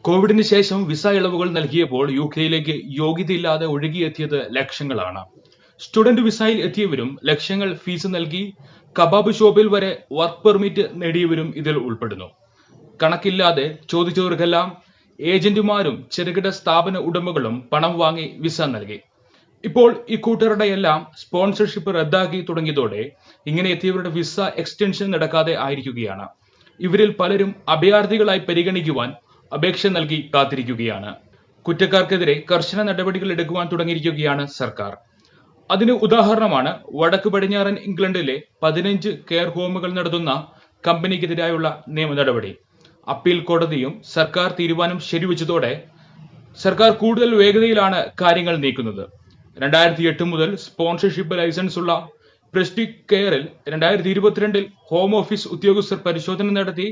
കോവിഡിന് ശേഷം വിസ ഇളവുകൾ നൽകിയപ്പോൾ യുകെയിലേക്ക് യോഗ്യതയില്ലാതെ ഒഴുകിയെത്തിയത് ലക്ഷങ്ങളാണ്. സ്റ്റുഡന്റ് വിസയിൽ എത്തിയവരും ലക്ഷങ്ങൾ ഫീസ് നൽകി കബാബ് ഷോപ്പിൽ വരെ വർക്ക് പെർമിറ്റ് നേടിയവരും ഇതിൽ ഉൾപ്പെടുന്നു. കണക്കില്ലാതെ ചോദിച്ചവർക്കെല്ലാം ഏജന്റുമാരും ചെറുകിട സ്ഥാപന ഉടമകളും പണം വാങ്ങി വിസ നൽകി. ഇപ്പോൾ ഇക്കൂട്ടരുടെ എല്ലാം സ്പോൺസർഷിപ്പ് റദ്ദാക്കി തുടങ്ങിയതോടെ ഇങ്ങനെ എത്തിയവരുടെ വിസ എക്സ്റ്റൻഷൻ നടക്കാതെ ആയിരിക്കുകയാണ്. ഇവരിൽ പലരും അഭയാർത്ഥികളായി പരിഗണിക്കുവാൻ അപേക്ഷ നൽകി കാത്തിരിക്കുകയാണ്. കുറ്റക്കാർക്കെതിരെ കർശന നടപടികൾ എടുക്കുവാൻ തുടങ്ങിയിരിക്കുകയാണ് സർക്കാർ. അതിന് ഉദാഹരണമാണ് വടക്ക് പടിഞ്ഞാറൻ ഇംഗ്ലണ്ടിലെ 15 കെയർ ഹോമുകൾ നടത്തുന്ന കമ്പനിക്കെതിരായുള്ള നിയമ നടപടി. അപ്പീൽ കോടതിയും സർക്കാർ തീരുമാനം ശരിവെച്ചതോടെ സർക്കാർ കൂടുതൽ വേഗതയിലാണ് കാര്യങ്ങൾ നീക്കുന്നത്. 2008 മുതൽ സ്പോൺസർഷിപ്പ് ലൈസൻസ് ഉള്ള പ്രസ്റ്റിക് കെയറിൽ 2022 ഹോം ഓഫീസ് ഉദ്യോഗസ്ഥർ പരിശോധന നടത്തി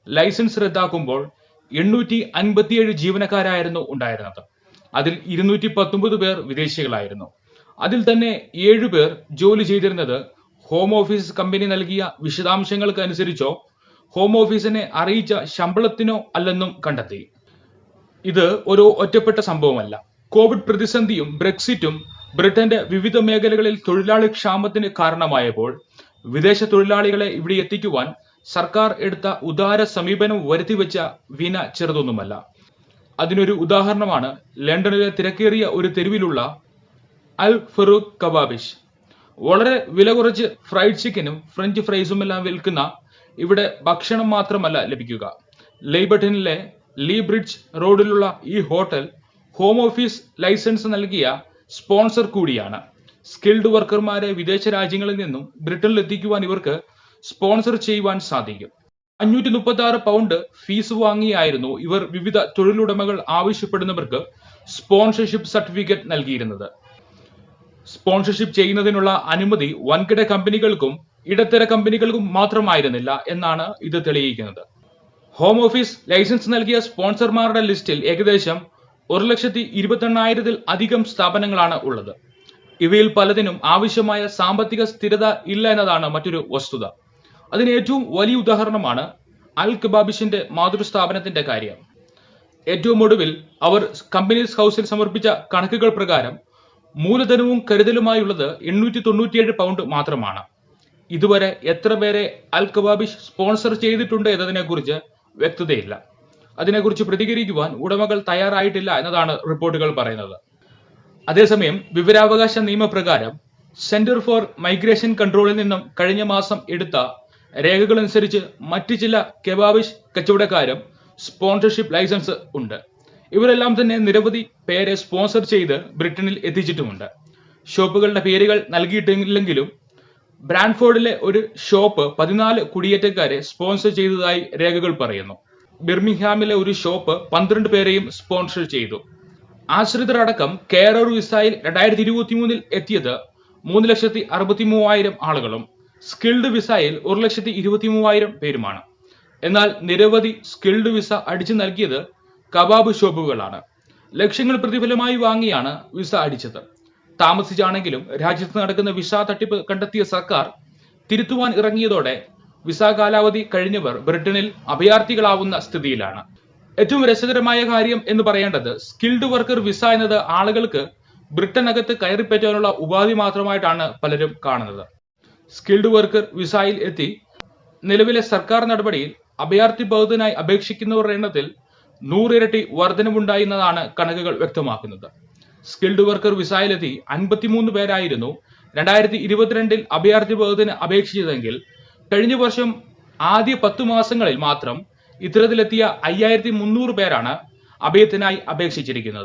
ലൈസൻസ് റദ്ദാക്കുമ്പോൾ 857 ജീവനക്കാരായിരുന്നു ഉണ്ടായിരുന്നത്. അതിൽ 219 പേർ വിദേശികളായിരുന്നു. അതിൽ തന്നെ 7 പേർ ജോലി ചെയ്തിരുന്നത് ഹോം ഓഫീസ് കമ്പനി നൽകിയ വിശദാംശങ്ങൾക്ക് അനുസരിച്ചോ ഹോം ഓഫീസിനെ അറിയിച്ച ശമ്പളത്തിനോ അല്ലെന്നും കണ്ടെത്തി. ഇത് ഒരു ഒറ്റപ്പെട്ട സംഭവമല്ല. കോവിഡ് പ്രതിസന്ധിയും ബ്രെക്സിറ്റും ബ്രിട്ടന്റെ വിവിധ മേഖലകളിൽ തൊഴിലാളി ക്ഷാമത്തിന് കാരണമായപ്പോൾ വിദേശ തൊഴിലാളികളെ ഇവിടെ എത്തിക്കുവാൻ സർക്കാർ എടുത്ത ഉദാര സമീപനം വരുത്തിവെച്ച വീണ ചെറുതൊന്നുമല്ല. അതിനൊരു ഉദാഹരണമാണ് ലണ്ടനിലെ തിരക്കേറിയ ഒരു തെരുവിലുള്ള അൽ ഫറൂഖ് കബാബിഷ്. വളരെ വില കുറച്ച് ഫ്രൈഡ് ചിക്കനും ഫ്രഞ്ച് ഫ്രൈസുമെല്ലാം വിൽക്കുന്ന ഇവിടെ ഭക്ഷണം മാത്രമല്ല ലഭിക്കുക. ലെയ്ബട്ടനിലെ ലീ ബ്രിഡ്ജ് റോഡിലുള്ള ഈ ഹോട്ടൽ ഹോം ഓഫീസ് ലൈസൻസ് നൽകിയ സ്പോൺസർ കൂടിയാണ്. സ്കിൽഡ് വർക്കർമാരെ വിദേശ രാജ്യങ്ങളിൽ നിന്നും ബ്രിട്ടനിൽ എത്തിക്കുവാൻ ഇവർക്ക് സ്പോൺസർ ചെയ്യുവാൻ സാധിക്കും. 536 പൗണ്ട് ഫീസ് വാങ്ങിയായിരുന്നു ഇവർ വിവിധ തൊഴിലുടമകൾ ആവശ്യപ്പെടുന്നവർക്ക് സ്പോൺസർഷിപ്പ് സർട്ടിഫിക്കറ്റ് നൽകിയിരുന്നത്. സ്പോൺസർഷിപ്പ് ചെയ്യുന്നതിനുള്ള അനുമതി വൻകിട കമ്പനികൾക്കും ഇടത്തര കമ്പനികൾക്കും മാത്രമായിരുന്നില്ല എന്നാണ് ഇത് തെളിയിക്കുന്നത്. ഹോം ഓഫീസ് ലൈസൻസ് നൽകിയ സ്പോൺസർമാരുടെ ലിസ്റ്റിൽ ഏകദേശം 1,28,000-ൽ അധികം സ്ഥാപനങ്ങളാണ് ഉള്ളത്. ഇവയിൽ പലതിനും ആവശ്യമായ സാമ്പത്തിക സ്ഥിരത ഇല്ല എന്നതാണ് മറ്റൊരു വസ്തുത. അതിന് ഏറ്റവും വലിയ ഉദാഹരണമാണ് അൽ കബാബിഷിന്റെ മാതൃസ്ഥാപനത്തിന്റെ കാര്യം. ഏറ്റവും ഒടുവിൽ അവർ കമ്പനീസ് ഹൗസിൽ സമർപ്പിച്ച കണക്കുകൾ പ്രകാരം മൂലധനവും കരുതലുമായുള്ളത് 897 പൗണ്ട് മാത്രമാണ്. ഇതുവരെ എത്ര പേരെ അൽ കബാബിഷ് സ്പോൺസർ ചെയ്തിട്ടുണ്ട് എന്നതിനെക്കുറിച്ച് വ്യക്തതയില്ല. അതിനെക്കുറിച്ച് പ്രതികരിക്കുവാൻ ഉടമകൾ തയ്യാറായിട്ടില്ല എന്നതാണ് റിപ്പോർട്ടുകൾ പറയുന്നത്. അതേസമയം വിവരാവകാശ നിയമപ്രകാരം സെന്റർ ഫോർ മൈഗ്രേഷൻ കൺട്രോളിൽ നിന്നും കഴിഞ്ഞ മാസം എടുത്ത രേഖകളനുസരിച്ച് മറ്റ് ചില കെബാബിഷ് കച്ചവടക്കാരും സ്പോൺസർഷിപ്പ് ലൈസൻസ് ഉണ്ട്. ഇവരെല്ലാം തന്നെ നിരവധി പേരെ സ്പോൺസർ ചെയ്ത് ബ്രിട്ടനിൽ എത്തിച്ചിട്ടുമുണ്ട്. ഷോപ്പുകളുടെ പേരുകൾ നൽകിയിട്ടില്ലെങ്കിലും ബ്രാൻഫോർഡിലെ ഒരു ഷോപ്പ് 14 കുടിയേറ്റക്കാരെ സ്പോൺസർ ചെയ്തതായി രേഖകൾ പറയുന്നു. ബിർമിംഗ്ഹാമിലെ ഒരു ഷോപ്പ് 12 പേരെയും സ്പോൺസർ ചെയ്തു. ആശ്രിതരടക്കം കെയറർ വിസയിൽ 2023 എത്തിയത് 3,63,000 ആളുകളും സ്കിൽഡ് വിസയിൽ 1,23,000 പേരുമാണ്. എന്നാൽ നിരവധി സ്കിൽഡ് വിസ അടിച്ചു നൽകിയത് കബാബ് ഷോപ്പുകളാണ്. ലക്ഷങ്ങൾ പ്രതിഫലമായി വാങ്ങിയാണ് വിസ അടിച്ചത്. താമസിച്ചാണെങ്കിലും രാജ്യത്ത് നടക്കുന്ന വിസ തട്ടിപ്പ് കണ്ടെത്തിയ സർക്കാർ തിരുത്തുവാൻ ഇറങ്ങിയതോടെ വിസ കാലാവധി കഴിഞ്ഞവർ ബ്രിട്ടനിൽ അഭയാർത്ഥികളാവുന്ന സ്ഥിതിയിലാണ്. ഏറ്റവും രസകരമായ കാര്യം എന്ന് പറയേണ്ടത് സ്കിൽഡ് വർക്കർ വിസ എന്നത് ആളുകൾക്ക് ബ്രിട്ടനകത്ത് കയറിപ്പറ്റാനുള്ള ഉപാധി മാത്രമായിട്ടാണ് പലരും കാണുന്നത്. സ്കിൽഡ് വർക്കർ വിസയിൽ എത്തി നിലവിലെ സർക്കാർ നടപടിയിൽ അഭയാർത്ഥി പൗരനായി അപേക്ഷിക്കുന്നവരുടെ എണ്ണത്തിൽ 100 ഇരട്ടി വർധനവുണ്ടായി എന്നതാണ് കണക്കുകൾ വ്യക്തമാക്കുന്നത്. സ്കിൽഡ് വർക്കർ വിസയിലെത്തി 53 പേരായിരുന്നു 2022 അഭയാർത്ഥി പൗരന് അപേക്ഷിച്ചതെങ്കിൽ കഴിഞ്ഞ വർഷം ആദ്യ 10 മാസങ്ങളിൽ മാത്രം ഇത്തരത്തിലെത്തിയ 5,300 പേരാണ് അഭയത്തിനായി അപേക്ഷിച്ചിരിക്കുന്നത്.